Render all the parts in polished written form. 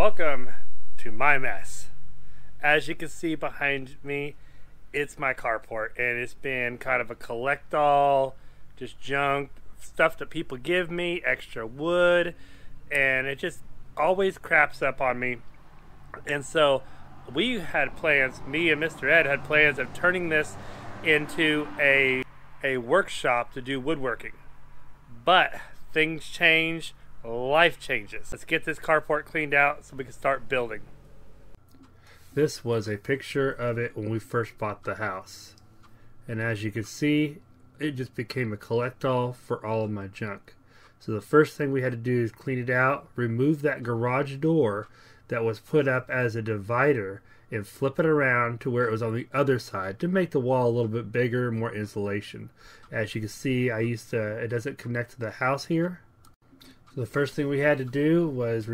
Welcome to my mess. As you can see behind me, it's my carport, and it's been kind of a collect-all, just junk, stuff that people give me, extra wood, and it just always craps up on me. And so we had plans, me and Mr. Ed had plans of turning this into a workshop to do woodworking. But things change, life changes. Let's get this carport cleaned out so we can start building. This was a picture of it when we first bought the house. And as you can see, it just became a collect-all for all of my junk. So the first thing we had to do is clean it out, remove that garage door that was put up as a divider, and flip it around to where it was on the other side to make the wall a little bit bigger, more insulation. As you can see, it doesn't connect to the house here. So the first thing we had to do was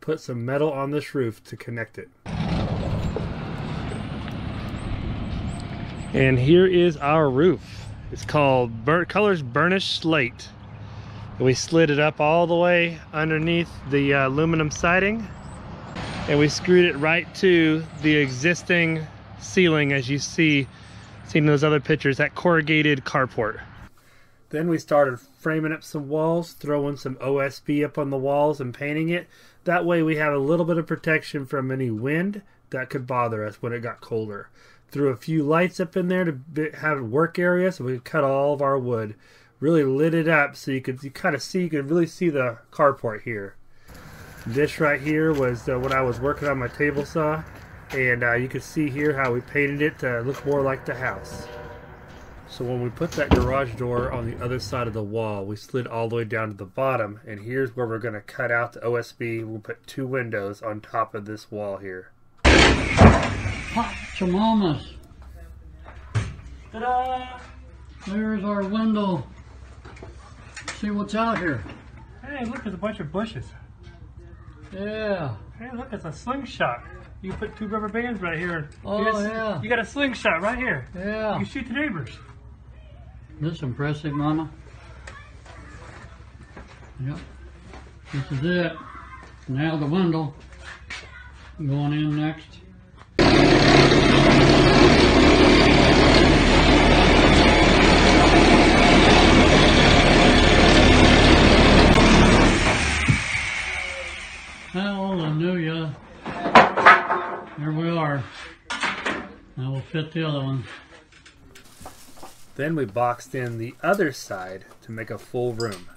put some metal on this roof to connect it. And here is our roof. It's called Colors Burnished Slate. We slid it up all the way underneath the aluminum siding, and we screwed it right to the existing ceiling, as you see in those other pictures, that corrugated carport. Then we started framing up some walls, throwing some OSB up on the walls and painting it. That way we have a little bit of protection from any wind that could bother us when it got colder. Threw a few lights up in there to have a work area so we could cut all of our wood. Really lit it up so you could really see the carport here. This right here was when I was working on my table saw, and you can see here how we painted it to look more like the house. So when we put that garage door on the other side of the wall, we slid all the way down to the bottom, and here's where we're going to cut out the OSB. We'll put 2 windows on top of this wall here. Hot tamales. Ta-da! There's our window. See what's out here. Hey, look, there's a bunch of bushes. Yeah. Hey, look, it's a slingshot. You put 2 rubber bands right here. Oh, yeah. You got a slingshot right here. Yeah. You can shoot the neighbors. This impressive, Mama. Yep. This is it. Now the window. Going in next. Hallelujah. Here we are. Now we'll fit the other one. Then we boxed in the other side to make a full room.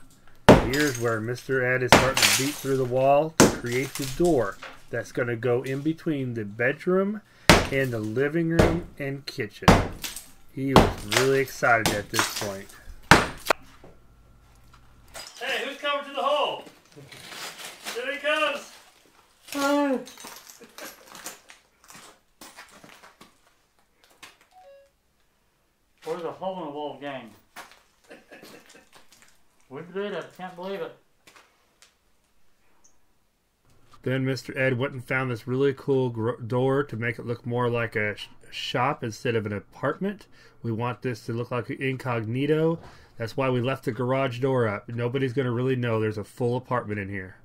Here's where Mr. Ed is starting to beat through the wall to create the door that's going to go in between the bedroom and the living room and kitchen. He was really excited at this point. Hey, who's coming to the hole? There he comes! Oh. Where's the hole in the wall game? We did it. Can't believe it. Then Mr. Ed went and found this really cool door to make it look more like a shop instead of an apartment. We want this to look like an incognito. That's why we left the garage door up. Nobody's going to really know there's a full apartment in here.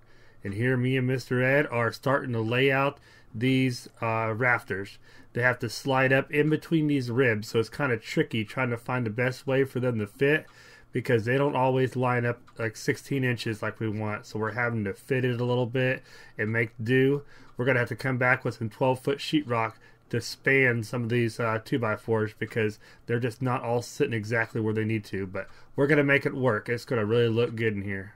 And here me and Mr. Ed are starting to lay out these rafters. They have to slide up in between these ribs, so it's kind of tricky trying to find the best way for them to fit, because they don't always line up like 16 inches like we want. So we're having to fit it a little bit and make do. We're going to have to come back with some 12-foot sheetrock to span some of these 2x4s, because they're just not all sitting exactly where they need to. But we're going to make it work. It's going to really look good in here.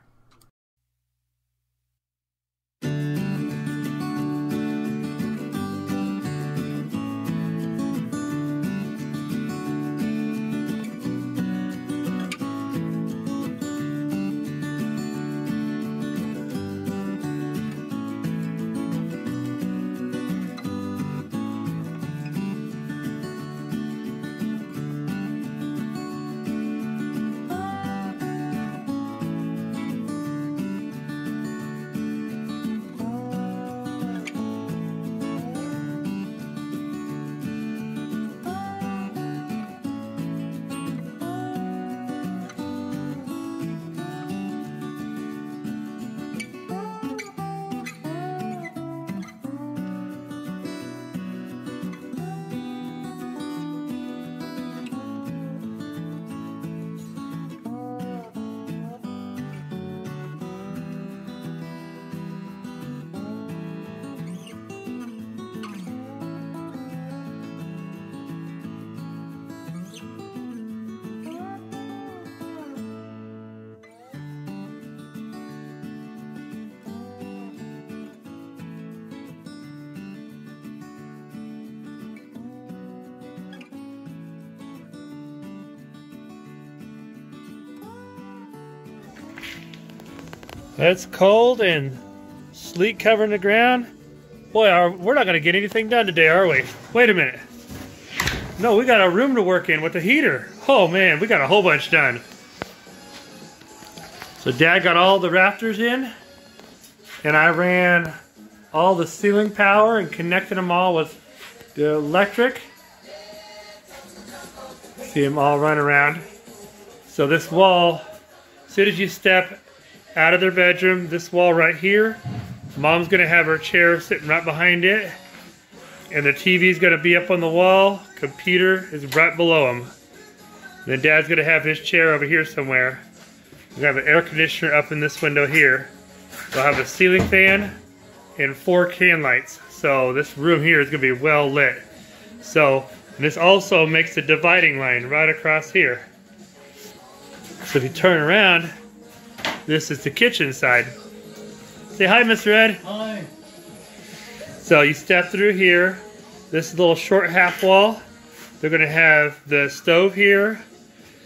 It's cold and sleet covering the ground. Boy, we're not going to get anything done today, are we? Wait a minute. No, we got a room to work in with the heater. Oh man, we got a whole bunch done. So Dad got all the rafters in, and I ran all the ceiling power and connected them all with the electric. See them all run around. So this wall, as soon as you step out of their bedroom, this wall right here, Mom's gonna have her chair sitting right behind it, and the TV's gonna be up on the wall, computer is right below him. And then Dad's gonna have his chair over here somewhere. We have an air conditioner up in this window here. We'll have a ceiling fan and 4 can lights. So this room here is gonna be well lit. So this also makes a dividing line right across here. So if you turn around, this is the kitchen side. Say hi, Mr. Ed. Hi. So you step through here. This is a little short half wall. They're going to have the stove here,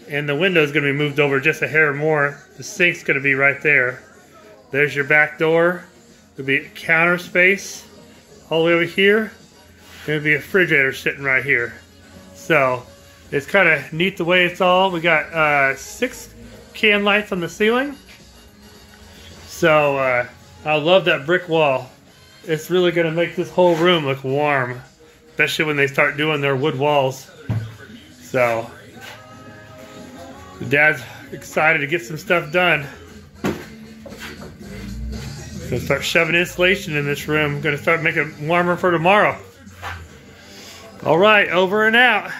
and the window is going to be moved over just a hair more. The sink's going to be right there. There's your back door. There'll be counter space all the way over here. There'll be a refrigerator sitting right here. So it's kind of neat the way it's all. We got 6 can lights on the ceiling. So I love that brick wall. It's really going to make this whole room look warm, especially when they start doing their wood walls. So Dad's excited to get some stuff done. Gonna start shoving insulation in this room. Gonna start making it warmer for tomorrow. All right, over and out.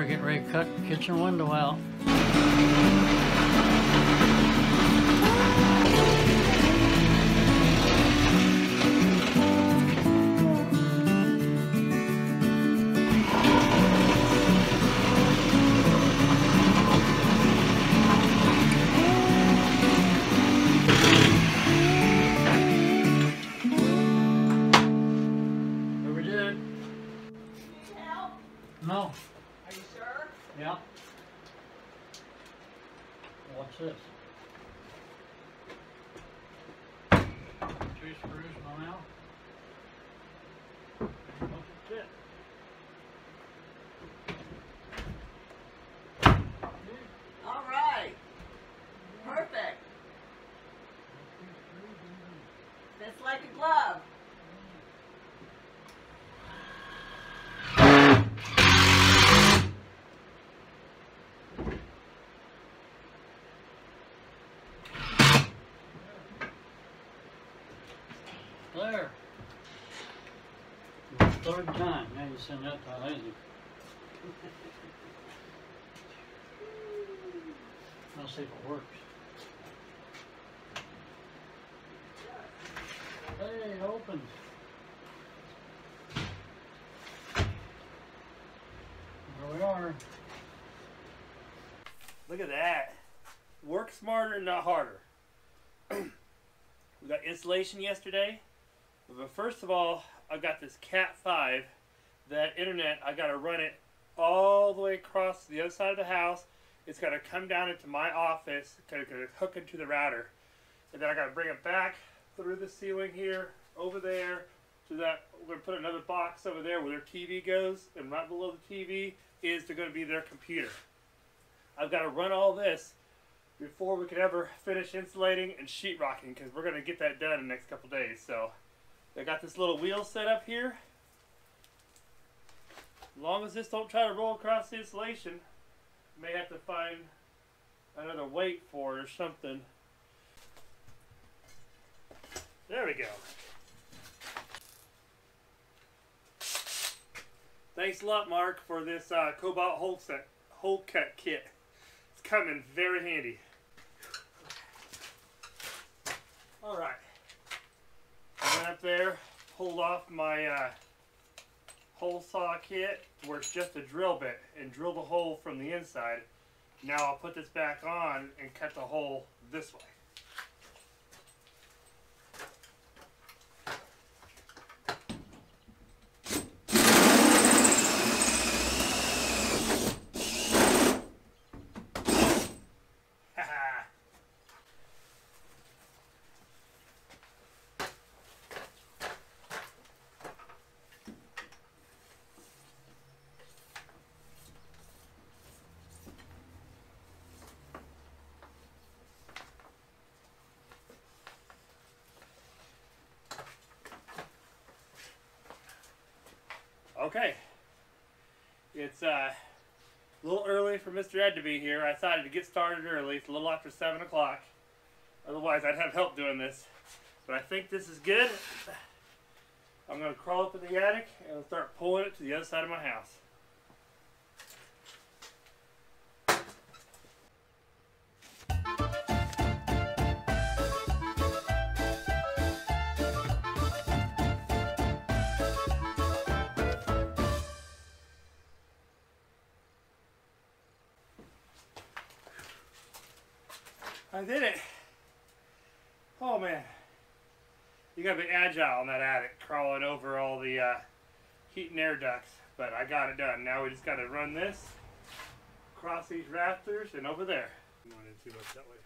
Getting ready to cut the kitchen window out. What we did? No. Yeah. What's this? 2 screws going out. That's it. All right. Perfect. That's like a glove. There. The 3rd time. Now you send that to lazy. I'll see if it works. Hey, it opens. There we are. Look at that. Work smarter, not harder. We got insulation yesterday. But first of all, I got this Cat 5. That internet, I got to run it all the way across the other side of the house. It's got to come down into my office, going to hook into the router. And then I got to bring it back through the ceiling here, over there, so that we're going to put another box over there where their TV goes. And right below the TV is going to be their computer. I've got to run all this before we can ever finish insulating and sheetrocking, because we're going to get that done in the next couple days. So I got this little wheel set up here. As long as this don't try to roll across the insulation, may have to find another weight for it or something. There we go. Thanks a lot, Mark, for this Cobalt hole cut kit. It's coming very handy. All right. I went up there, pulled off my hole saw kit where it's just a drill bit and drilled a hole from the inside. Now I'll put this back on and cut the hole this way. Okay, it's a little early for Mr. Ed to be here. I decided to get started early. It's a little after 7 o'clock. Otherwise, I'd have help doing this. But I think this is good. I'm going to crawl up in the attic and start pulling it to the other side of my house. I did it. Oh man. You gotta be agile in that attic, crawling over all the heat and air ducts. But I got it done. Now we just gotta run this across these rafters and over there. I'm going in too much that way.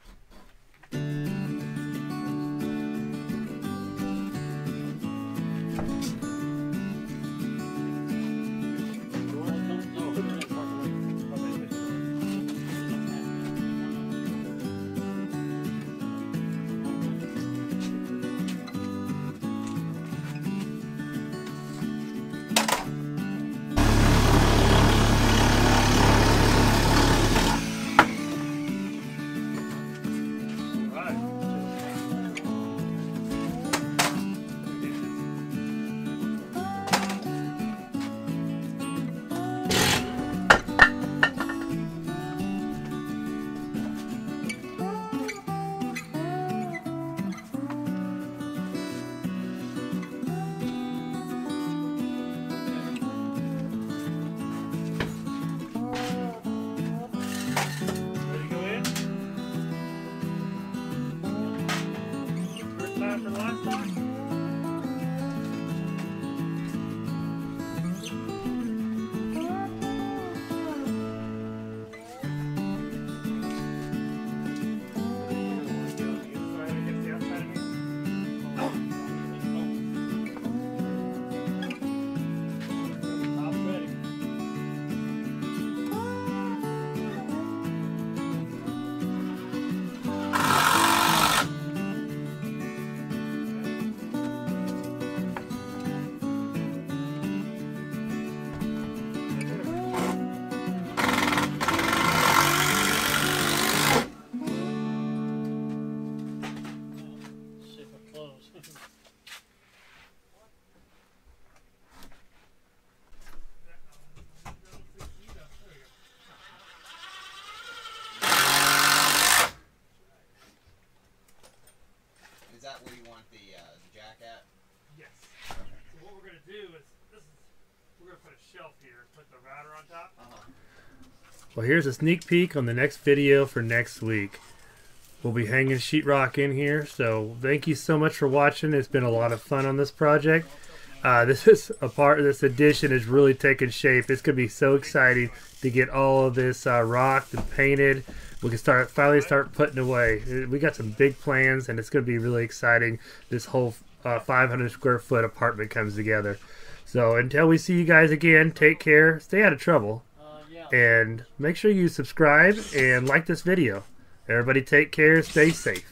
Well, here's a sneak peek on the next video for next week. We'll be hanging sheetrock in here, so thank you so much for watching. It's been a lot of fun on this project. This addition is really taking shape. It's gonna be so exciting to get all of this rocked and painted. We can finally start putting away. We got some big plans, and it's gonna be really exciting. This whole 500 square foot apartment comes together. So until we see you guys again, take care, stay out of trouble, and make sure you subscribe and like this video. Everybody take care, stay safe.